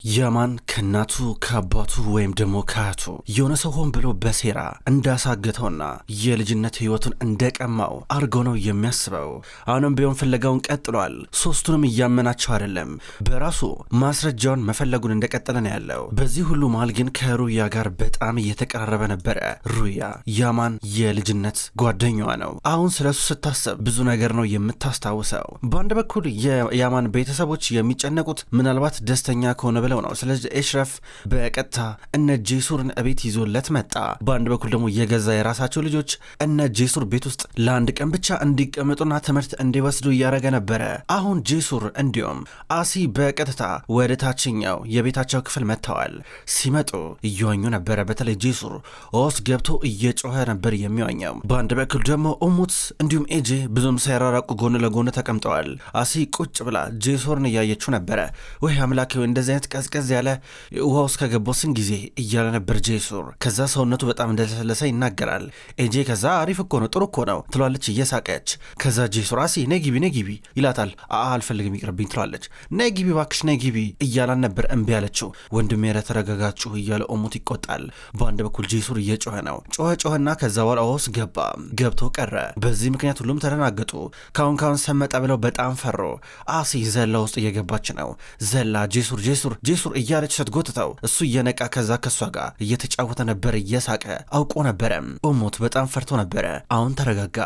ያማን ከናቱ ከአባቱ ወይም ደግሞ ከአያቱ የሆነ ሰው ሆን ብሎ በሴራ እንዳሳገተውና የልጅነት ህይወቱን እንደቀማው አድርጎ ነው የሚያስበው። አሁንም ቢሆን ፍለጋውን ቀጥሏል። ሶስቱንም እያመናቸው አይደለም፣ በራሱ ማስረጃውን መፈለጉን እንደቀጠለ ነው ያለው። በዚህ ሁሉ መሃል ግን ከሩያ ጋር በጣም እየተቀራረበ ነበረ። ሩያ ያማን የልጅነት ጓደኛዋ ነው። አሁን ስለሱ ስታሰብ ብዙ ነገር ነው የምታስታውሰው። በአንድ በኩል የያማን ቤተሰቦች የሚጨነቁት ምናልባት ደስተኛ ከሆነ ብለው ነው። ስለዚህ ኤሽረፍ በቀጥታ እነ ጄሱርን እቤት ይዞለት መጣ። በአንድ በኩል ደግሞ የገዛ የራሳቸው ልጆች እነ ጄሱር ቤት ውስጥ ለአንድ ቀን ብቻ እንዲቀመጡና ትምህርት እንዲወስዱ እያደረገ ነበረ። አሁን ጄሱር እንዲሁም አሲ በቀጥታ ወደ ታችኛው የቤታቸው ክፍል መጥተዋል። ሲመጡ እየዋኙ ነበረ። በተለይ ጄሱር ውስጥ ገብቶ እየጮኸ ነበር የሚዋኘው። በአንድ በኩል ደግሞ እሙት እንዲሁም ኤጄ ብዙም ሳይራራቁ ጎን ለጎን ተቀምጠዋል። አሲ ቁጭ ብላ ጄሱርን እያየችው ነበረ። ወይ አምላኬ፣ እንደዚህ አይነት ቀዝቀዝ ያለ ውሃ ውስጥ ከገባው ስንት ጊዜ እያለ ነበር ጄሱር። ከዛ ሰውነቱ በጣም እንደተሰለሰ ይናገራል። ኤጄ ከዛ አሪፍ እኮ ነው ጥሩ እኮ ነው ትሏለች እየሳቀች። ከዛ ጄሱር አሲ ነይ ግቢ ይላታል። አልፈልግም ይቅርብኝ ትሏለች። ነይ ግቢ እባክሽ ነይ ግቢ እያላን ነበር እምቢ ያለችው። ወንድሜ ኧረ ተረጋጋችሁ እያለ ኦሙት ይቆጣል። በአንድ በኩል ጄሱር እየጮኸ ነው። ጮኸና ከዛ በኋላ ውስጥ ገብቶ ቀረ። በዚህ ምክንያት ሁሉም ተደናገጡ። ካሁን ሰመጠ ብለው በጣም ፈሮ። አሲ ዘላ ውስጥ እየገባች ነው። ዘላ ጄሱር እያለች ስትጎትተው እሱ እየነቃ ከዛ ከሷ ጋር እየተጫወተ ነበር እየሳቀ። አውቆ ነበረ። ኦሞት በጣም ፈርቶ ነበረ። አሁን ተረጋጋ።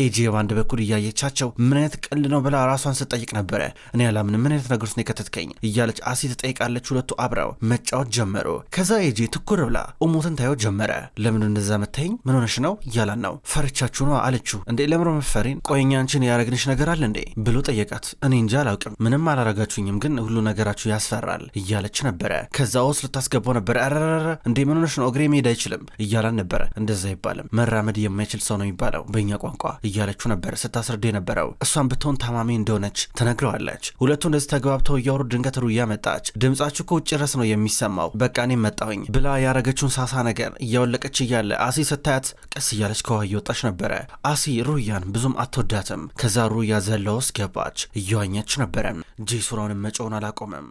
ኤጄ በአንድ በኩል እያየቻቸው ምን አይነት ቀልድ ነው ብላ ራሷን ስትጠይቅ ነበረ። እኔ ያላምን ምን አይነት ነገር ውስጥ ነው የከተትከኝ እያለች አሲ ትጠይቃለች። ሁለቱ አብረው መጫወት ጀመሩ። ከዛ ኤጄ ትኩር ብላ ኦሞትን ታየው ጀመረ። ለምን እንደዛ መታኝ ምን ሆነሽ ነው እያላን ነው። ፈርቻችሁ ነው አለችው። እንዴ ለምሮ መፈሪን ቆይኛ አንቺን ያረግንሽ ነገር አለ እንዴ ብሎ ጠየቃት። እኔ እንጃ አላውቅም፣ ምንም አላረጋችሁኝም፣ ግን ሁሉ ነገራችሁ ያስፈራል እያለች ነበረ። ከዛ ውስጥ ልታስገባው ነበረ። አረረረ እንዴ ምን ሆነሽ ነው? እግሬ መሄድ አይችልም እያላን ነበረ። እንደዛ አይባልም፣ መራመድ የማይችል ሰው ነው የሚባለው በእኛ ቋንቋ እያለችው ነበረ ስታስረዳ የነበረው። እሷን ብትሆን ታማሚ እንደሆነች ተነግረዋለች። ሁለቱ እንደዚህ ተግባብተው እያወሩ ድንገት ሩያ መጣች። ድምጻችሁ ከውጭ ድረስ ነው የሚሰማው፣ በቃ እኔ መጣሁኝ ብላ ያረገችውን ሳሳ ነገር እያወለቀች እያለ አሲ ስታያት ቀስ እያለች ከውሃ እየወጣች ነበረ። አሲ ሩያን ብዙም አትወዳትም። ከዛ ሩያ ዘላ ውስጥ ገባች፣ እየዋኘች ነበረ። ጄሱራውንም መጮውን አላቆመም።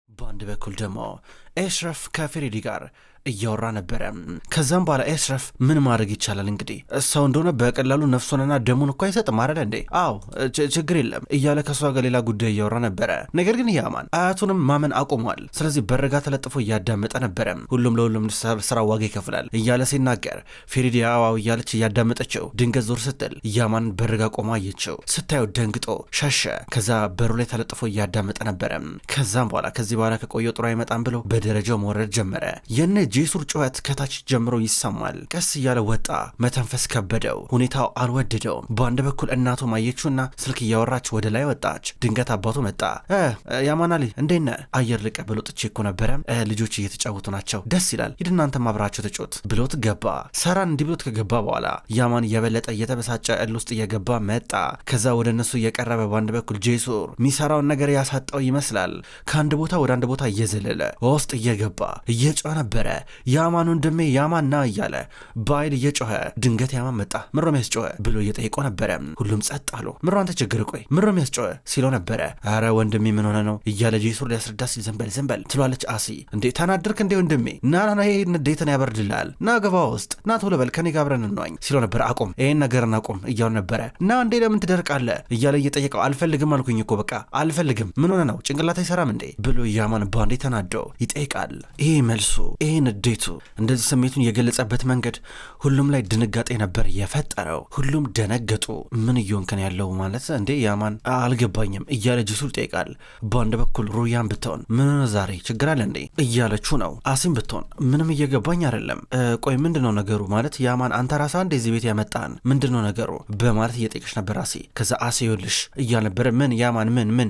በአንድ በኩል ደግሞ ኤሽረፍ ከፌሬዲ ጋር እያወራ ነበረ። ከዛም በኋላ ኤሽረፍ ምን ማድረግ ይቻላል እንግዲህ ሰው እንደሆነ በቀላሉ ነፍሱንና ደሙን እኮ አይሰጥም አይደል እንዴ? አዎ ችግር የለም እያለ ከሷ ጋር ሌላ ጉዳይ እያወራ ነበረ። ነገር ግን ያማን አያቱንም ማመን አቁሟል። ስለዚህ በረጋ ተለጥፎ እያዳመጠ ነበረ። ሁሉም ለሁሉም ስራ ዋጋ ይከፍላል እያለ ሲናገር ፌሬዲ አዋው እያለች እያዳመጠችው ድንገት ዞር ስትል ያማን በረጋ ቆማ አየችው። ስታየው ደንግጦ ሸሸ። ከዛ በሩ ላይ ተለጥፎ እያዳመጠ ነበረ። ከዛም በኋላ ከዚህ በኋላ ከቆየው ጥሩ አይመጣም ብሎ በደረጃው መውረድ ጀመረ። የነ ጄሱር ጩኸት ከታች ጀምሮ ይሰማል። ቀስ እያለ ወጣ። መተንፈስ ከበደው። ሁኔታው አልወደደውም። በአንድ በኩል እናቱ ማየችውና ስልክ እያወራች ወደ ላይ ወጣች። ድንገት አባቱ መጣ። ያማናሊ እንዴት ነህ? አየር ልቀበል ወጥቼ እኮ ነበረ። ልጆች እየተጫወቱ ናቸው፣ ደስ ይላል፣ ሂድ እናንተም አብራችሁ ተጫወት ብሎት ገባ። ሰራን እንዲህ ብሎት ከገባ በኋላ ያማን የበለጠ እየተበሳጨ እል ውስጥ እየገባ መጣ። ከዛ ወደ እነሱ እየቀረበ በአንድ በኩል ጄሱር ሚሰራውን ነገር ያሳጣው ይመስላል። ከአንድ ቦታ ወደ አንድ ቦታ እየዘለለ ውስጥ እየገባ እየጮኸ ነበረ። ያማን ወንድሜ ያማን ና እያለ በኃይል እየጮኸ ድንገት ያማን መጣ። ምሮ ሚያስጮኸ ብሎ እየጠየቀው ነበረ። ሁሉም ጸጥ አሉ። ምሮ አንተ ችግር ቆይ ምሮ ሚያስጮኸ ሲለው ነበረ። አረ ወንድሜ ምን ሆነ ነው እያለ ጄሱር ሊያስረዳ ሲል ዘንበል ትሏለች አሲ። እንዴ ተናድርክ እንዴ ወንድሜ? ና ይሄ ንዴትን ያበርድልሃል፣ ና ገባ ውስጥ ና ቶሎ በል ከኔ ጋር አብረን እንዋኝ ሲለው ነበር። አቁም ይሄን ነገርን አቁም እያሉ ነበረ። ና እንዴ ለምን ትደርቃለህ እያለ እየጠየቀው። አልፈልግም አልኩኝ እኮ በቃ አልፈልግም። ምን ሆነ ነው ጭንቅላት አይሰራም እንዴ ብሎ ያማን ባንዴ ተናደው ይጠይቃል። ይሄ መልሱ ይሄ ንዴቱ እንደዚህ ስሜቱን የገለጸበት መንገድ ሁሉም ላይ ድንጋጤ ነበር የፈጠረው። ሁሉም ደነገጡ። ምን እየሆንከን ያለው ማለት እንዴ ያማን አልገባኝም እያለ ጄሱር ይጠይቃል። በአንድ በኩል ሩያን ብትሆን ምን ዛሬ ችግር አለ እንዴ እያለችው ነው። አሲም ብትሆን ምንም እየገባኝ አይደለም፣ ቆይ ምንድነው ነገሩ ማለት ያማን አንተ ራሳ እንደዚህ ቤት ያመጣን ምንድነው ነገሩ በማለት እየጠየቀች ነበር አሲ። ከዛ አሲ ይኸውልሽ እያለ ነበር። ምን ያማን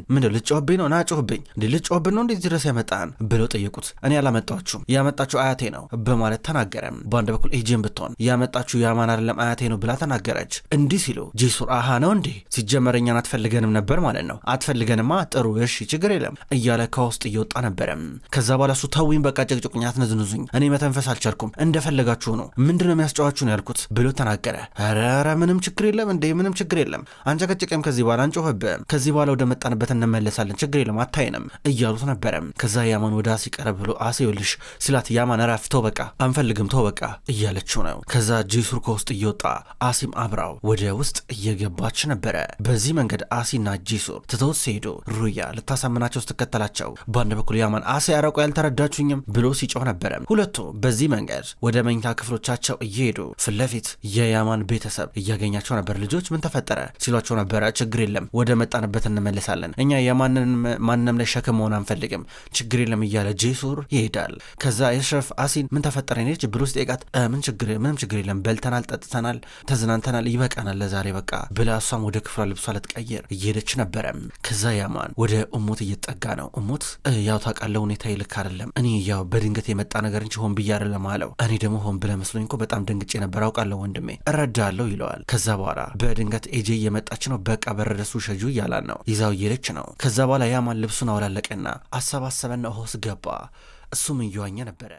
ምን ልጮህብኝ ነው? ና ጮህብኝ እንዴ ልጮህብኝ ነው እንዴ ድረስ ያመጣን ብለው ጠየቁት። እኔ አላመጣችሁም ያመጣችሁ አያቴ ነው በማለት ተናገረ። በአንድ በኩል ኤጄን ብትሆን ያመጣችሁ ያማን አይደለም አያቴ ነው ብላ ተናገረች። እንዲህ ሲሉ ጄሱር አሃ ነው እንዴ ሲጀመር እኛን አትፈልገንም ነበር ማለት ነው። አትፈልገንማ ጥሩ እሺ ችግር የለም እያለ ከውስጥ እየወጣ ነበረ። ከዛ በኋላ እሱ ተውኝ በቃ ጨቅጭቁኝ አትነዝንዙኝ እኔ መተንፈስ አልቻልኩም እንደፈለጋችሁ ነው ምንድነው የሚያስጨዋችሁ ነው ያልኩት ብሎ ተናገረ። ኧረ ምንም ችግር የለም እንዴ ምንም ችግር የለም አንጨቀጭቀም ከዚህ በኋላ አንጮህብህም ከዚህ በኋላ ወደ መጣንበት እንመለሳለን ችግር የለም አታይንም እያሉት ነበረ። ከዛ ያማን ወደ አሲ ቀረብ ብሎ አሲ ይልሽ ስላት ያማን ረፍ ተው በቃ አንፈልግም ተው በቃ እያለችው ነው። ከዛ ጄሱር ከውስጥ እየወጣ አሲም አብራው ወደ ውስጥ እየገባች ነበረ። በዚህ መንገድ አሲና ጄሱር ትተውት ሲሄዱ ሩያ ልታሳምናቸው ስትከተላቸው በአንድ በኩል ያማን አሲ ያረቁ ያልተረዳችሁኝም ብሎ ሲጮህ ነበረ። ሁለቱ በዚህ መንገድ ወደ መኝታ ክፍሎቻቸው እየሄዱ ፊት ለፊት የያማን ቤተሰብ እያገኛቸው ነበር። ልጆች ምን ተፈጠረ ሲሏቸው ነበረ። ችግር የለም ወደ መጣንበት እንመለሳለን እኛ የማንንም ላይ ሸክም መሆን አንፈልግም ችግር የለም እያለ ጄሱር ይሄዳል። ከዛ ኤሽረፍ አሲን ምን ተፈጠረ ነች ብሎ ሲጠይቃት ምንም ችግር የለም በልተናል ጠጥተናል ተዝናንተናል ይበቃናል ለዛሬ በቃ ብላ እሷም ወደ ክፍሏ ልብሷ ልትቀይር እየሄደች ነበረ። ከዛ ያማን ወደ እሙት እየጠጋ ነው። እሙት ያው ታውቃለህ ሁኔታ ይልክ አይደለም እኔ ያው በድንገት የመጣ ነገር እንጂ ሆን ብዬ አይደለም አለው። እኔ ደግሞ ሆን ብለህ መስሎኝ እኮ በጣም ደንግጬ ነበር አውቃለሁ ወንድሜ እረዳለሁ ይለዋል። ከዛ በኋላ በድንገት ኤጄ እየመጣች ነው በቃ በረደሱ ሸጁ እያላን ነው ይዛው እየሄደች ነው። ከዛ በኋላ ያማን ልብሱን አወላለቀና አሰባሰበና ሆስ ገባ። እሱም እየዋኘ ነበረ።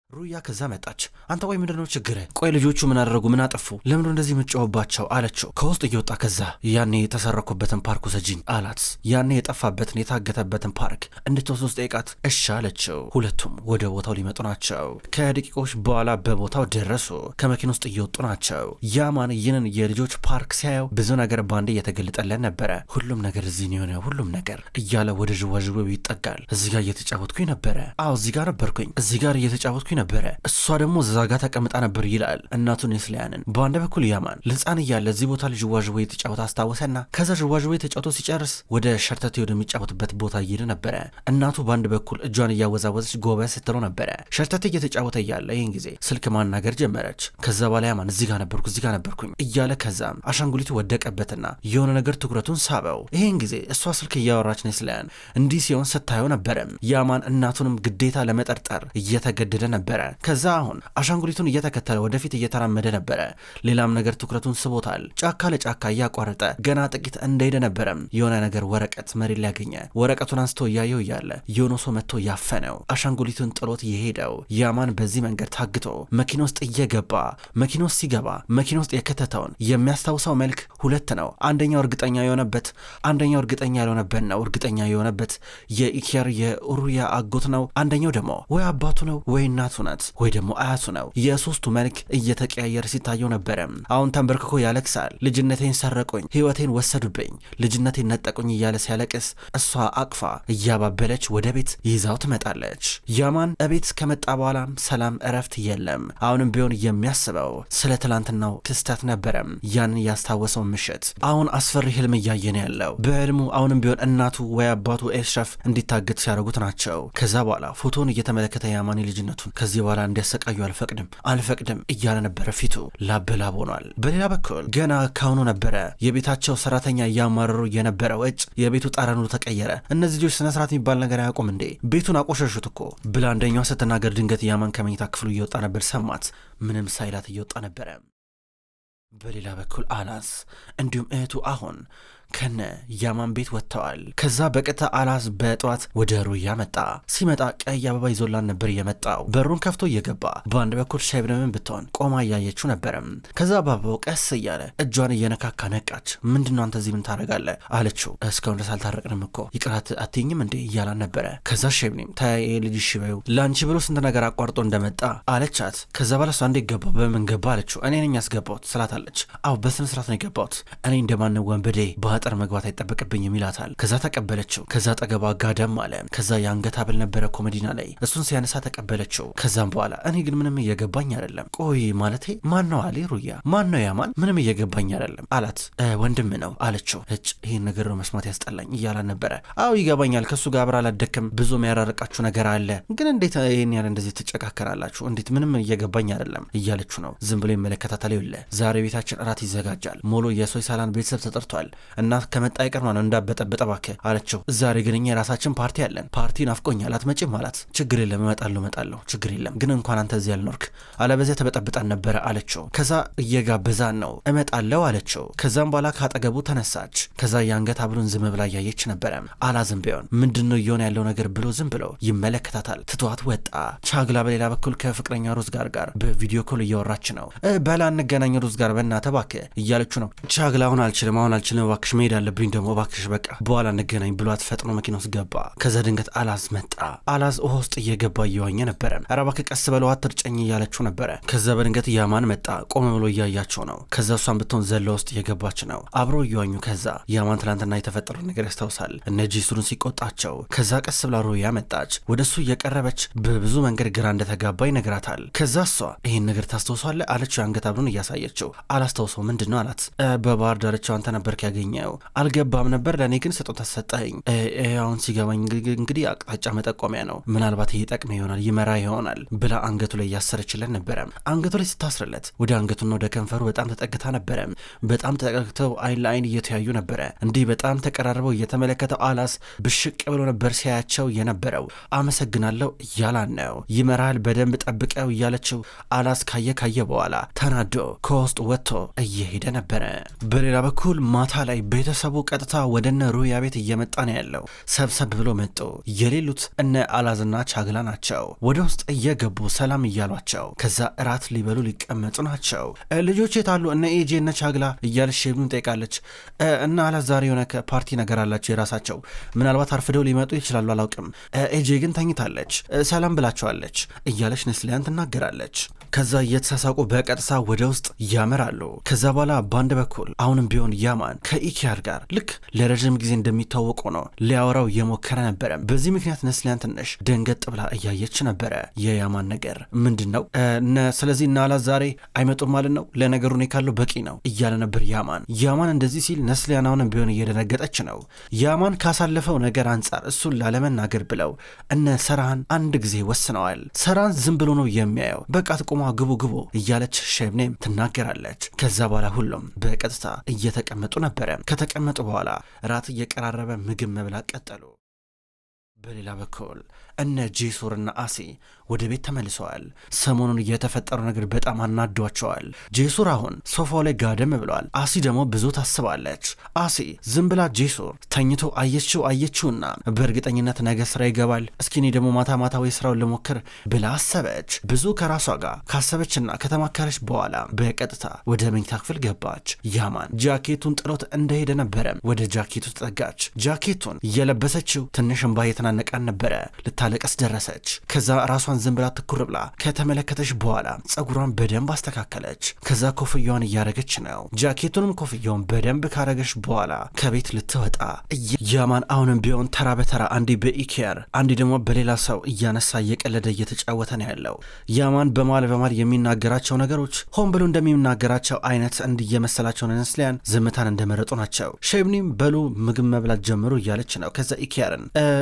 ሩያ ከዛ መጣች። አንተ ቆይ ምንድነው ችግር? ቆይ ልጆቹ ምን አደረጉ ምን አጠፉ ለምንድነው እንደዚህ የምትጮህባቸው አለችው። ከውስጥ እየወጣ ከዛ ያኔ የተሰረኩበትን ፓርክ ውሰጂኝ አላት። ያኔ የጠፋበትን የታገተበትን ፓርክ እንድትወስድ ጠይቃት እሺ አለችው። ሁለቱም ወደ ቦታው ሊመጡ ናቸው። ከደቂቃዎች በኋላ በቦታው ደረሱ። ከመኪና ውስጥ እየወጡ ናቸው። ያማን ይህንን የልጆች ፓርክ ሲያየው ብዙ ነገር ባንዴ እየተገለጠለን ነበረ። ሁሉም ነገር እዚህ ነው የሆነ ሁሉም ነገር እያለ ወደ ዥዋዥዌው ይጠጋል። እዚህ ጋር እየተጫወትኩኝ ነበረ እዚህ ጋር ነበርኩኝ እዚህ ጋር እየተጫወትኩኝ ነበረ እሷ ደግሞ ዛጋ ተቀምጣ ነበር ይላል እናቱን ኔስሊያንን። በአንድ በኩል ያማን ልጻን እያለ እዚህ ቦታ ዥዋዥዌ የተጫወተ አስታወሰና ከዛ ዥዋዥዌ ተጫውቶ ሲጨርስ ወደ ሸርተቴ ወደሚጫወትበት ቦታ እየሄደ ነበረ። እናቱ በአንድ በኩል እጇን እያወዛወዘች ጎበዝ ስትለው ነበረ። ሸርተቴ እየተጫወተ እያለ ይህን ጊዜ ስልክ ማናገር ጀመረች። ከዛ በኋላ ያማን እዚህ ጋር ነበርኩኝ እያለ ከዛም አሻንጉሊቱ ወደቀበትና የሆነ ነገር ትኩረቱን ሳበው። ይህን ጊዜ እሷ ስልክ እያወራች ኔስሊያን እንዲህ ሲሆን ስታየው ነበረ። ያማን እናቱንም ግዴታ ለመጠርጠር እየተገደደ ነበረ። ከዛ አሁን አሻንጉሊቱን እየተከተለ ወደፊት እየተራመደ ነበረ። ሌላም ነገር ትኩረቱን ስቦታል። ጫካ ለጫካ እያቋረጠ ገና ጥቂት እንደሄደ ነበረ የሆነ ነገር ወረቀት መሬት ላይ ያገኘ። ወረቀቱን አንስቶ እያየው እያለ የሆነ ሰው መጥቶ ያፈነው። አሻንጉሊቱን ጥሎት የሄደው ያማን በዚህ መንገድ ታግቶ መኪና ውስጥ እየገባ መኪና ውስጥ ሲገባ መኪና ውስጥ የከተተውን የሚያስታውሰው መልክ ሁለት ነው። አንደኛው እርግጠኛ የሆነበት አንደኛው እርግጠኛ ያልሆነበት ነው። እርግጠኛ የሆነበት የኢኪያር የሩያ አጎት ነው። አንደኛው ደግሞ ወይ አባቱ ነው ወይ እናቱ ናት ወይ ደግሞ አያቱ ነው። የሶስቱ መልክ እየተቀያየረ ሲታየው ነበረ። አሁን ተንበርክኮ ያለቅሳል። ልጅነቴን ሰረቁኝ፣ ህይወቴን ወሰዱብኝ፣ ልጅነቴን ነጠቁኝ እያለ ሲያለቅስ እሷ አቅፋ እያባበለች ወደ ቤት ይዛው ትመጣለች። ያማን እቤት ከመጣ በኋላም ሰላም እረፍት የለም። አሁንም ቢሆን የሚያስበው ስለ ትላንትናው ክስተት ነበረ። ያንን ያስታወሰው ምሽት አሁን አስፈሪ ህልም እያየን ያለው በህልሙ አሁንም ቢሆን እናቱ ወይ አባቱ ኤሽረፍ እንዲታገት ሲያደርጉት ናቸው። ከዛ በኋላ ፎቶን እየተመለከተ ያማን ልጅነቱን ከዚህ በኋላ እንዲያሰቃዩ አልፈቅድም እያለ ነበረ። ፊቱ ላበላብ ሆኗል። በሌላ በኩል ገና ካሁኑ ነበረ የቤታቸው ሰራተኛ እያማረሩ የነበረው እጭ የቤቱ ጠረኑ ተቀየረ። እነዚህ ልጆች ስነ ስርዓት የሚባል ነገር አያውቁም እንዴ ቤቱን አቆሸሹት እኮ ብላ አንደኛዋ ስትናገር ድንገት ያማን ከመኝታ ክፍሉ እየወጣ ነበር። ሰማት። ምንም ሳይላት እየወጣ ነበረ። በሌላ በኩል አላዝ እንዲሁም እህቱ አሁን ከነ ያማን ቤት ወጥተዋል። ከዛ በቀጥታ አላዝ በጠዋት ወደ ሩያ መጣ። ሲመጣ ቀይ አበባ ይዞላን ነበር የመጣው። በሩን ከፍቶ እየገባ በአንድ በኩል ሸብነምን ብትሆን ቆማ እያየችው ነበረ። ከዛ አበባው ቀስ እያለ እጇን እየነካካ ነቃች። ምንድነው አንተ እዚህ ምን ታደርጋለህ አለችው። እስካሁን ድረስ አልታረቅንም እኮ ይቅራት አትይኝም እንዴ እያላን ነበረ። ከዛ ሸብኔም ታዬ ልጅ ሽበው ላንቺ ብሎ ስንት ነገር አቋርጦ እንደመጣ አለቻት። ከዛ ባለሷ እንዴ ገባ በምን ገባ አለችው። እኔ ነኝ ያስገባሁት ስላታለች። አዎ በስነ ስርዓት ነው የገባሁት እኔ እንደማንም ወንበዴ አጥር መግባት አይጠበቅብኝም ይላታል። ከዛ ተቀበለችው። ከዛ ጠገባ ጋደም አለ። ከዛ የአንገት ሀብል ነበረ ኮሜዲና ላይ እሱን ሲያነሳ ተቀበለችው። ከዛም በኋላ እኔ ግን ምንም እየገባኝ አይደለም። ቆይ ማለቴ ማን ነው አለ ሩያ። ማን ነው ያማን? ምንም እየገባኝ አይደለም አላት። ወንድም ነው አለችው። ይሄን ነገር ነው መስማት ያስጠላኝ እያላን ነበረ። አዎ ይገባኛል ከሱ ጋር አብራ አላደክም ብዙ የሚያራርቃችሁ ነገር አለ። ግን እንዴት ይሄን ያለ እንደዚህ ትጨካከራላችሁ? እንዴት ምንም እየገባኝ አይደለም እያለችው ነው። ዝም ብሎ ይመለከታታል። ይኸውልህ ዛሬ ቤታችን እራት ይዘጋጃል። ሞሎ የሶይ ሳላን ቤተሰብ ተጠርቷል እና ከመጣ አይቀር ማለት እንዳበጠበጠ እባክህ አለችው። ዛሬ ግን እኛ የራሳችን ፓርቲ አለን፣ ፓርቲ ናፍቆኛል አትመጪም አላት። ችግር የለም እመጣለሁ ችግር የለም ግን እንኳን አንተ እዚህ ያልኖርክ አለበዚያ ተበጠብጣን ነበረ አለችው። ከዛ እየጋበዛን ነው እመጣለሁ አለችው። ከዛም በኋላ ካጠገቡ ተነሳች። ከዛ የአንገት ሐብሉን ዝም ብላ እያየች ነበረ። አላዝም ቢሆን ምንድነው እየሆነ ያለው ነገር ብሎ ዝም ብሎ ይመለከታታል። ትቷት ወጣ። ቻግላ በሌላ በኩል ከፍቅረኛ ሩዝ ጋር በቪዲዮ ኮል እያወራች ነው። በላ እንገናኝ ሩዝ ጋር በእናትህ እባክህ እያለችው ነው። ቻግላ አሁን አልችልም እባክሽ መሄድ አለብኝ ደግሞ እባክሽ በቃ በኋላ እንገናኝ ብሏት ፈጥኖ መኪና ውስጥ ገባ። ከዛ ድንገት አላዝ መጣ። አላዝ ውሃ ውስጥ እየገባ እየዋኘ ነበረ። ኧረ እባክህ ቀስ በለው አትርጨኝ እያለችው ነበረ። ከዛ በድንገት ያማን መጣ። ቆም ብሎ እያያቸው ነው። ከዛ እሷን ብትሆን ዘለ ውስጥ እየገባች ነው። አብሮ እየዋኙ ከዛ ያማን ትናንትና የተፈጠረው ነገር ያስታውሳል። እነ ጂሱሩን ሲቆጣቸው ከዛ ቀስ ብላ ሩያ መጣች። ወደሱ እየቀረበች በብዙ መንገድ ግራ እንደተጋባ ይነግራታል። ከዛ እሷ ይሄን ነገር ታስታውሷለህ አለችው። አንገት ሐብሉን እያሳየችው አላስታውሰው ምንድነው አላት። በባህር ዳርቻው አንተ ነበርክ ያገኘው አልገባም ነበር ለእኔ ግን ስጦታ ሰጠኸኝ። አሁን ሲገባኝ እንግዲህ አቅጣጫ መጠቆሚያ ነው ምናልባት ይጠቅም ይሆናል ይመራ ይሆናል ብላ አንገቱ ላይ እያሰረችለን ነበረ። አንገቱ ላይ ስታስርለት ወደ አንገቱና ወደ ከንፈሩ በጣም ተጠግታ ነበረ። በጣም ተጠግተው አይን ለአይን እየተያዩ ነበረ። እንዲህ በጣም ተቀራርበው እየተመለከተው አላስ ብሽቅ ብሎ ነበር ሲያያቸው የነበረው። አመሰግናለሁ እያላን ነው። ይመራል በደንብ ጠብቀው እያለችው አላስ ካየ በኋላ ተናዶ ከውስጥ ወጥቶ እየሄደ ነበረ። በሌላ በኩል ማታ ላይ ቤተሰቡ ቀጥታ ወደነ ሩያ ቤት እየመጣ ነው ያለው። ሰብሰብ ብሎ መጡ። የሌሉት እነ አላዝና ቻግላ ናቸው። ወደ ውስጥ እየገቡ ሰላም እያሏቸው ከዛ እራት ሊበሉ ሊቀመጡ ናቸው። ልጆች የታሉ እነ ኤጄ እነ ቻግላ እያለች ሼብኑን ጠይቃለች። እና አላዝ ዛሬ የሆነ ፓርቲ ነገር አላቸው የራሳቸው ምናልባት አርፍደው ሊመጡ ይችላሉ አላውቅም። ኤጄ ግን ተኝታለች ሰላም ብላቸዋለች እያለች ነስሊያን ትናገራለች። ከዛ እየተሳሳቁ በቀጥታ ወደ ውስጥ ያመራሉ። ከዛ በኋላ በአንድ በኩል አሁንም ቢሆን ያማን ከኢኪያር ጋር ልክ ለረጅም ጊዜ እንደሚታወቁ ነው ሊያወራው የሞከረ ነበረ። በዚህ ምክንያት ነስሊያን ትንሽ ደንገጥ ብላ እያየች ነበረ። የያማን ነገር ምንድን ነው ስለዚህ እና አላዝ ዛሬ አይመጡም ማለት ነው ለነገሩ እኔ ካለው በቂ ነው እያለ ነበር ያማን እንደዚህ ሲል ነስሊያን አሁንም ቢሆን እየደነገጠች ነው። ያማን ካሳለፈው ነገር አንጻር እሱን ላለመናገር ብለው እነ ሰራን አንድ ጊዜ ወስነዋል። ሰራን ዝም ብሎ ነው የሚያየው። በቃ ጥቁማ ግቡ እያለች ሼብኔም ትናገራለች። ከዛ በኋላ ሁሉም በቀጥታ እየተቀመጡ ነበረ። ከተቀመጡ በኋላ ራት እየቀራረበ ምግብ መብላት ቀጠሉ። በሌላ በኩል እነ ጄሱርና አሲ ወደ ቤት ተመልሰዋል። ሰሞኑን የተፈጠረው ነገር በጣም አናዷቸዋል። ጄሱር አሁን ሶፋው ላይ ጋደም ብለዋል። አሲ ደግሞ ብዙ ታስባለች። አሲ ዝም ብላ ጄሱር ተኝቶ አየችውና በእርግጠኝነት ነገ ስራ ይገባል፣ እስኪ እኔ ደግሞ ማታ ወይ ስራውን ልሞክር ብላ አሰበች። ብዙ ከራሷ ጋር ካሰበችና ከተማከረች በኋላ በቀጥታ ወደ መኝታ ክፍል ገባች። ያማን ጃኬቱን ጥሎት እንደሄደ ነበረ። ወደ ጃኬቱ ተጠጋች። ጃኬቱን እየለበሰችው ትንሽ እንባ የተናነቃን ነበረ። ልታለቀስ ደረሰች። ከዛ ራሷን ዝም ብላ ትኩር ብላ ከተመለከተች በኋላ ጸጉሯን በደንብ አስተካከለች። ከዛ ኮፍያዋን እያረገች ነው። ጃኬቱንም ኮፍያውን በደንብ ካረገች በኋላ ከቤት ልትወጣ ያማን አሁንም ቢሆን ተራ በተራ አንዴ በኢኪያር አንዴ ደግሞ በሌላ ሰው እያነሳ እየቀለደ እየተጫወተ ነው ያለው። ያማን በማል የሚናገራቸው ነገሮች ሆን ብሎ እንደሚናገራቸው አይነት እንዲየመሰላቸው ነስሊያን ዝምታን እንደመረጡ ናቸው። ሼብኒም በሉ ምግብ መብላት ጀምሩ እያለች ነው። ከዛ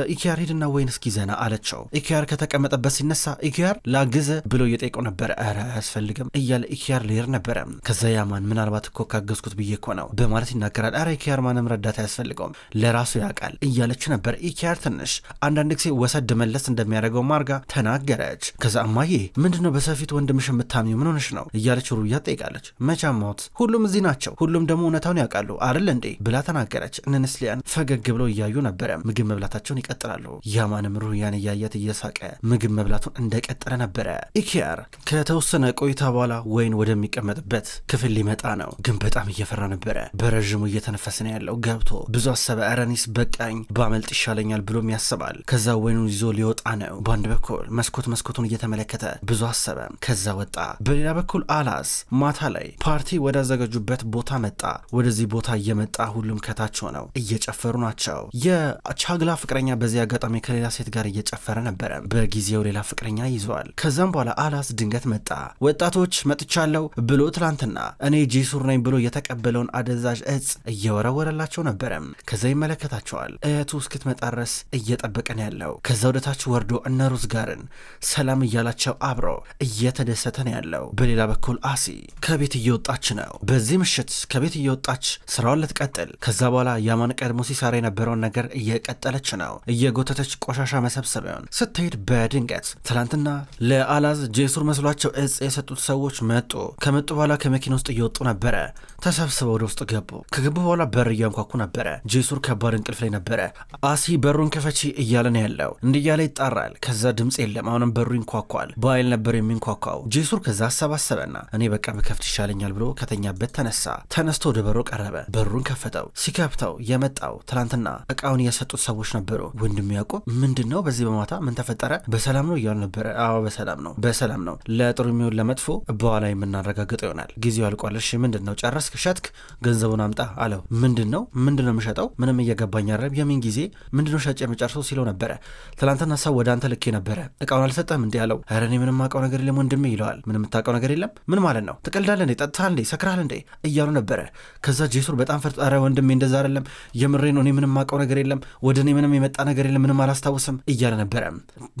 ኢኪያር ሄድና ወይን እስኪ ዘና አለችው። ኢኪያር ከተቀመጠበት ሲነሳ ኢኪያር ላግዘ ብሎ እየጠየቀው ነበረ። ኧረ አያስፈልግም እያለ ኢኪያር ሊሄድ ነበረ። ከዛ ያማን ምናልባት እኮ ካገዝኩት ብዬ እኮ ነው በማለት ይናገራል። ኧረ ኢኪያር ማንም ረዳት አያስፈልገውም ለራሱ ያውቃል እያለች ነበር። ኢኪያር ትንሽ አንዳንድ ጊዜ ወሰድ መለስ እንደሚያደርገው ማርጋ ተናገረች። ከዛ እማዬ ምንድነው በሰፊት ወንድምሽ የምታምኚው ምን ሆነሽ ነው እያለች ሩያ ጠይቃለች። መቻማት ሁሉም እዚህ ናቸው፣ ሁሉም ደግሞ እውነታውን ያውቃሉ አይደል እንዴ ብላ ተናገረች። ነስሊያን ፈገግ ብለው እያዩ ነበረ። ምግብ መብላታቸውን ይቀጥላሉ። ያማንም ሩያን እያያት እየሳቀ ምግብ መብላቱን እንደቀጠለ ነበረ። ኢኪያር ከተወሰነ ቆይታ በኋላ ወይን ወደሚቀመጥበት ክፍል ሊመጣ ነው፣ ግን በጣም እየፈራ ነበረ። በረዥሙ እየተነፈሰ ነው ያለው። ገብቶ ብዙ አሰበ። አረኒስ በቃኝ ባመልጥ ይሻለኛል ብሎም ያስባል። ከዛ ወይኑን ይዞ ሊወጣ ነው። በአንድ በኩል መስኮቱን እየተመለከተ ብዙ አሰበ። ከዛ ወጣ። በሌላ በኩል አላዝ ማታ ላይ ፓርቲ ወዳዘጋጁበት ቦታ መጣ። ወደዚህ ቦታ እየመጣ ሁሉም ከታች ሆነው እየጨፈሩ ናቸው። የቻግላ ፍቅረኛ በዚህ አጋጣሚ ከሌላ ሴት ጋር እየጨፈረ ነበረ። በጊዜው ሌላ ፍቅረኛ ይዘዋል። ከዛም በኋላ አላዝ ድንገት መጣ። ወጣቶች መጥቻለሁ ብሎ ትላንትና እኔ ጄሱር ነኝ ብሎ የተቀበለውን አደንዛዥ እጽ እየወረወረላቸው ነበረ። ከዛ ይመለከታቸዋል። እህቱ እስክትመጣ ድረስ እየጠበቀን ያለው። ከዛ ወደታች ወርዶ እነ ሩዝ ጋርን ሰላም እያላቸው አብሮ እየተደሰተ ነው ያለው። በሌላ በኩል አሲ ከቤት እየወጣች ነው። በዚህ ምሽት ከቤት እየወጣች ስራውን ልትቀጥል። ከዛ በኋላ ያማን ቀድሞ ሲሰራ የነበረውን ነገር እየቀጠለች ነው። እየጎተተች ቆሻሻ መሰብሰቢያውን ስትሄድ በድንገት ትላንትና ለአላዝ ጄሱር መስሏቸው እጽ የሰጡት ሰዎች መጡ። ከመጡ በኋላ ከመኪና ውስጥ እየወጡ ነበረ። ተሰብስበው ወደ ውስጥ ገቡ። ከገቡ በኋላ በር እያንኳኩ ነበረ። ጄሱር ከባድ እንቅልፍ ላይ ነበረ። አሲ በሩን ክፈቺ እያለ ነው ያለው። እንዲህ እያለ ይጣራል። ከዛ ድምፅ የለም። አሁንም በሩ ይንኳኳል። በኃይል ነበር የሚንኳኳው። ጄሱር ከዛ አሰባሰበና እኔ በቃ በከፍት ይሻለኛል ብሎ ከተኛበት ተነሳ። ተነስቶ ወደ በሩ ቀረበ። በሩን ከፈተው። ሲከፍተው የመጣው ትላንትና እቃውን የሰጡት ሰዎች ነበሩ። ወንድም ያዕቆብ ምንድን ነው በዚህ በማታ ምን ተፈጠረ? በሰላም ነው እያሉ ነበረ። አዎ በሰላም ነው። ለጥሩ የሚሆን ለመጥፎ በኋላ የምናረጋግጠው ይሆናል። ጊዜው አልቋል። እሺ ምንድን ነው ጨረስክ? ሸጥክ? ገንዘቡን አምጣ አለው። ምንድን ነው የምሸጠው? ምንም እየገባኝ አይደለም። የምን ጊዜ ምንድነው ሸጭ የመጨረሰው ሲለው ነበረ። ትላንትና ሰው ወደ አንተ ልኬ ነበረ። እቃውን አልሰጠህም እንዲህ አለው። ኧረ እኔ ምንም አውቀው ነገር የለም ወንድሜ ይለዋል። ምንም የምታውቀው ነገር የለም? ምን ማለት ነው? ትቀልዳለህ እንዴ? ጠጥተሃል እንዴ? ሰክረሃል እንዴ? እያሉ ነበረ። ከዛ ጄሱር በጣም ፈርቶ ኧረ ወንድሜ እንደዛ አይደለም፣ የምሬ ነው፣ እኔ ምንም አውቀው ነገር የለም፣ ወደ እኔ ምንም የመጣ ነገር የለም፣ ምንም አላስታውስም እያለ ነበረ።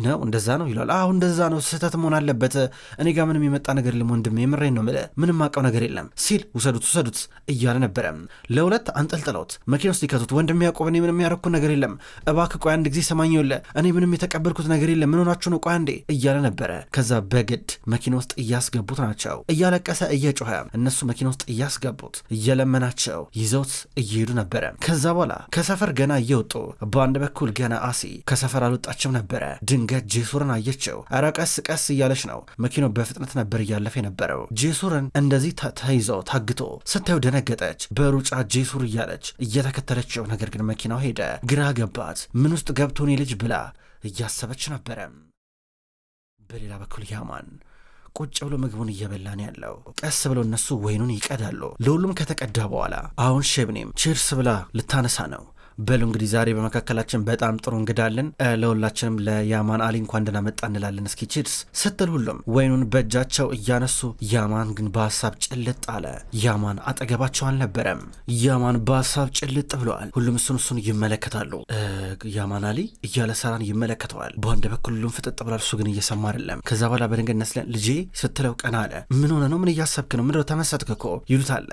ነው እንደዛ ነው ይለዋል። አሁ እንደዛ ነው፣ ስህተት መሆን አለበት፣ እኔ ጋር ምንም የመጣ ነገር የለም ወንድሜ፣ የምሬ ነው፣ ምንም አውቀው ነገር የለም ሲል ውሰዱት እያለ ነበረ። ለሁለት አንጠልጥለውት መኪና ውስጥ ይከቱት። ወንድሜ ያዕቆብ እኔ ምንም ያረኩት ነገር የለም፣ እባክህ ቆይ አንድ ጊዜ ሰማኝ፣ የለ እኔ ምንም የተቀበልኩት ነገር የለም፣ ምን ሆናችሁ ነው? ቆይ አንዴ እያለ ነበረ። ከዛ በግድ መኪና ውስጥ እያስገቡት ናቸው። እያለቀሰ እየጮኸ እነሱ መኪና ውስጥ እያስገቡት እየለመናቸው ይዘውት እየሄዱ ነበረ። ከዛ በኋላ ከሰፈር ገና እየወጡ በአንድ በኩል ገና አሲ ከሰፈር አልወጣችም ነበረ። ድንገት ጄሱርን አየችው። ኧረ ቀስ ቀስ እያለች ነው። መኪናው በፍጥነት ነበር እያለፈ የነበረው። ጄሱርን እንደዚህ ተይዘው ታግቶ ስታዩ ደነገጠች። በሩጫ ጄሱር እያለች እየተከተለችው፣ ነገር ግን መኪናው ሄደ። ግራ ገባት። ምን ውስጥ ገብቶን ልጅ ብላ እያሰበች ነበረ። በሌላ በኩል ያማን ቁጭ ብሎ ምግቡን እየበላን ያለው። ቀስ ብሎ እነሱ ወይኑን ይቀዳሉ። ለሁሉም ከተቀዳ በኋላ አሁን ሼብኔም ቺርስ ብላ ልታነሳ ነው። በሉ እንግዲህ ዛሬ በመካከላችን በጣም ጥሩ እንግዳለን። ለሁላችንም ለያማን አሊ እንኳን ደህና መጣ እንላለን። እስኪ ቺርስ ስትል ሁሉም ወይኑን በእጃቸው እያነሱ፣ ያማን ግን በሀሳብ ጭልጥ አለ። ያማን አጠገባቸው አልነበረም። ያማን በሀሳብ ጭልጥ ብለዋል። ሁሉም እሱን ይመለከታሉ። ያማን አሊ እያለ ሰራን ይመለከተዋል። በአንድ በኩል ሁሉም ፍጥጥ ብሏል። እሱ ግን እየሰማ አይደለም። ከዛ በኋላ በድንገት ነስለን ልጄ ስትለው ቀና አለ። ምን ሆነ ነው? ምን እያሰብክ ነው? ምንድነው? ተመሰጥክ እኮ ይሉታል።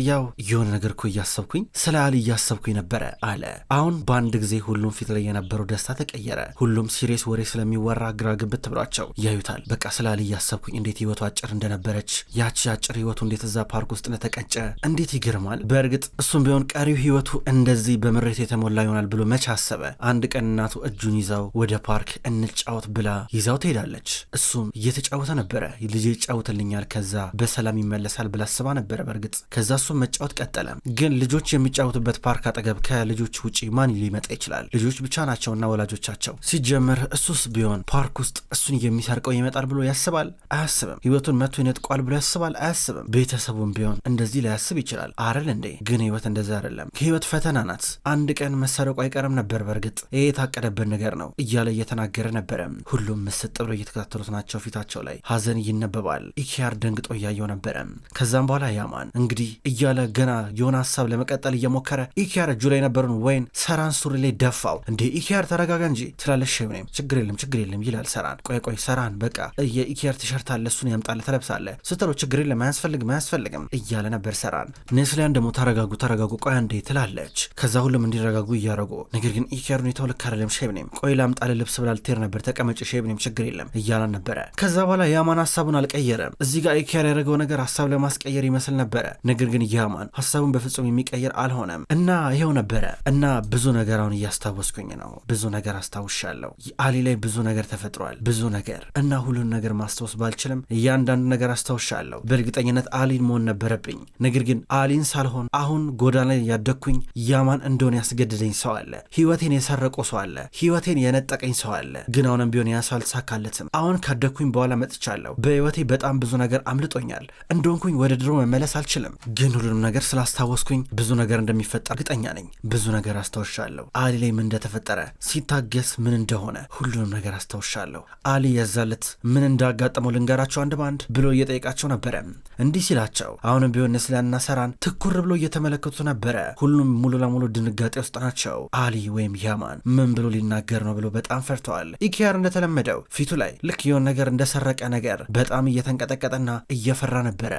ያው የሆነ ነገር እኮ እያሰብኩኝ ስለ አሊ እያሰብኩኝ ነበረ አለ። አሁን በአንድ ጊዜ ሁሉም ፊት ላይ የነበረው ደስታ ተቀየረ። ሁሉም ሲሪየስ ወሬ ስለሚወራ ግራ ግብት ብሏቸው ያዩታል። በቃ ስለ አሊ እያሰብኩኝ እንዴት ህይወቱ አጭር እንደነበረች፣ ያቺ አጭር ህይወቱ እንዴት እዛ ፓርክ ውስጥ እንደተቀጨ እንዴት ይገርማል። በእርግጥ እሱም ቢሆን ቀሪው ህይወቱ እንደዚህ በምሬት የተሞላ ይሆናል ብሎ መች አሰበ። አንድ ቀን እናቱ እጁን ይዛው ወደ ፓርክ እንጫወት ብላ ይዛው ትሄዳለች። እሱም እየተጫወተ ነበረ። ልጄ ይጫወትልኛል ከዛ በሰላም ይመለሳል ብላ አስባ ነበረ። በእርግጥ ከዛ እሱም መጫወት ቀጠለ። ግን ልጆች የሚጫወቱበት ፓርክ አጠገብ ከልጆች ውጪ ማን ሊመጣ ይችላል? ልጆች ብቻ ናቸውና ወላጆቻቸው። ሲጀምር እሱስ ቢሆን ፓርክ ውስጥ እሱን የሚሰርቀው ይመጣል ብሎ ያስባል? አያስብም። ህይወቱን መጥቶ ይነጥቋል ብሎ ያስባል? አያስብም። ቤተሰቡም ቢሆን እንደዚህ ላያስብ ይችላል አይደል እንዴ? ግን ህይወት እንደዛ አይደለም። ከህይወት ፈተና ናት። አንድ ቀን መሰረቁ አይቀርም ነበር። በእርግጥ ይሄ የታቀደበት ነገር ነው እያለ እየተናገረ ነበረ። ሁሉም ምስጥ ብሎ እየተከታተሉት ናቸው። ፊታቸው ላይ ሀዘን ይነበባል። ኢኪያር ደንግጦ እያየው ነበረ። ከዛም በኋላ ያማን እንግዲህ እያለ ገና የሆነ ሀሳብ ለመቀጠል እየሞከረ ኢኪያር እጁ ላይ ነበሩን ወይን ሰራን ሱሪ ላይ ደፋው። እንዴ ኢኪያር ተረጋጋ እንጂ ትላለሽ። ሼብኔም ችግር የለም ይላል ሰራን። ቆይ ሰራን በቃ የኢኪያር ቲሸርት አለ እሱን ያምጣልህ ትለብሳለህ ስትለው ችግር የለም አያስፈልግም እያለ ነበር ሰራን። ኔስሊያን ደግሞ ተረጋጉ ቆይ አንዴ ትላለች። ከዛ ሁሉም እንዲረጋጉ እያረጉ ነገር ግን ኢኪያር ሁኔታው ልክ አይደለም። ሼብኔም ቆይ ላምጣልህ ልብስ ብላ ልትሄድ ነበር። ተቀመጭ ሼብኔም ችግር የለም እያላን ነበረ። ከዛ በኋላ ያማን ሀሳቡን አልቀየረም። እዚህ ጋር ኢኪያር ያደረገው ነገር ሀሳብ ለማስቀየር ይመስል ነበረ። ነገር ግን ያማን ሀሳቡን በፍጹም የሚቀየር አልሆነም እና ይሄው ነበረ እና ብዙ ነገር አሁን እያስታወስኩኝ ነው። ብዙ ነገር አስታውሻለሁ። አሊ ላይ ብዙ ነገር ተፈጥሯል። ብዙ ነገር እና ሁሉን ነገር ማስታወስ ባልችልም እያንዳንዱ ነገር አስታውሻለሁ። በእርግጠኝነት አሊን መሆን ነበረብኝ። ነገር ግን አሊን ሳልሆን አሁን ጎዳና ላይ ያደግኩኝ ያማን እንደሆነ ያስገድደኝ ሰው አለ። ህይወቴን የሰረቆ ሰው አለ። ህይወቴን የነጠቀኝ ሰው አለ። ግን አሁንም ቢሆን ያሳ አልተሳካለትም። አሁን ካደግኩኝ በኋላ መጥቻለሁ። በህይወቴ በጣም ብዙ ነገር አምልጦኛል። እንደሆንኩኝ ወደ ድሮ መመለስ አልችልም። ግን ሁሉንም ነገር ስላስታወስኩኝ ብዙ ነገር እንደሚፈጠር እርግጠኛ ነኝ። ብዙ ነገር አስታውሻለሁ። አሊ ላይ ምን እንደተፈጠረ ሲታገስ ምን እንደሆነ ሁሉንም ነገር አስታውሻለሁ። አሊ የዛለት ምን እንዳጋጠመው ልንገራቸው አንድ ባንድ ብሎ እየጠየቃቸው ነበረ። እንዲህ ሲላቸው አሁንም ቢሆን ነስሊሀንና ሰራን ትኩር ብሎ እየተመለከቱ ነበረ። ሁሉም ሙሉ ለሙሉ ድንጋጤ ውስጥ ናቸው። አሊ ወይም ያማን ምን ብሎ ሊናገር ነው ብሎ በጣም ፈርተዋል። ኢኪያር እንደተለመደው ፊቱ ላይ ልክ የሆነ ነገር እንደሰረቀ ነገር በጣም እየተንቀጠቀጠና እየፈራ ነበረ።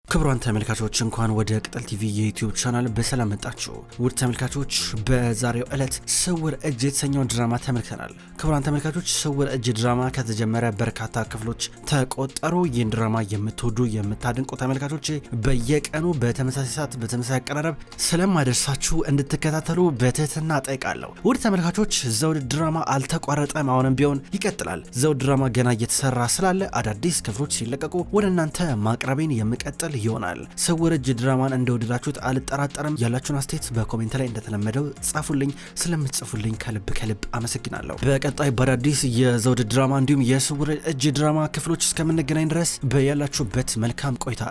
ክቡራን ተመልካቾች እንኳን ወደ ቅጠል ቲቪ የዩቲዩብ ቻናል በሰላም መጣችሁ። ውድ ተመልካቾች በዛሬው ዕለት ስውር እጅ የተሰኘውን ድራማ ተመልክተናል። ክቡራን ተመልካቾች ስውር እጅ ድራማ ከተጀመረ በርካታ ክፍሎች ተቆጠሩ። ይህን ድራማ የምትወዱ የምታድንቁ ተመልካቾች በየቀኑ በተመሳሳይ ሰዓት በተመሳሳይ አቀራረብ ስለማደርሳችሁ እንድትከታተሉ በትህትና ጠይቃለሁ። ውድ ተመልካቾች ዘውድ ድራማ አልተቋረጠም፣ አሁንም ቢሆን ይቀጥላል። ዘውድ ድራማ ገና እየተሰራ ስላለ አዳዲስ ክፍሎች ሲለቀቁ ወደ እናንተ ማቅረቤን የምቀጥል ይሆናል። ስውር እጅ ድራማን እንደወደዳችሁት አልጠራጠርም። ያላችሁን አስተያየት በኮሜንት ላይ እንደተለመደው ጻፉልኝ። ስለምትጽፉልኝ ከልብ ከልብ አመሰግናለሁ። በቀጣይ በአዳዲስ የዘውድ ድራማ እንዲሁም የስውር እጅ ድራማ ክፍሎች እስከምንገናኝ ድረስ በያላችሁበት መልካም ቆይታ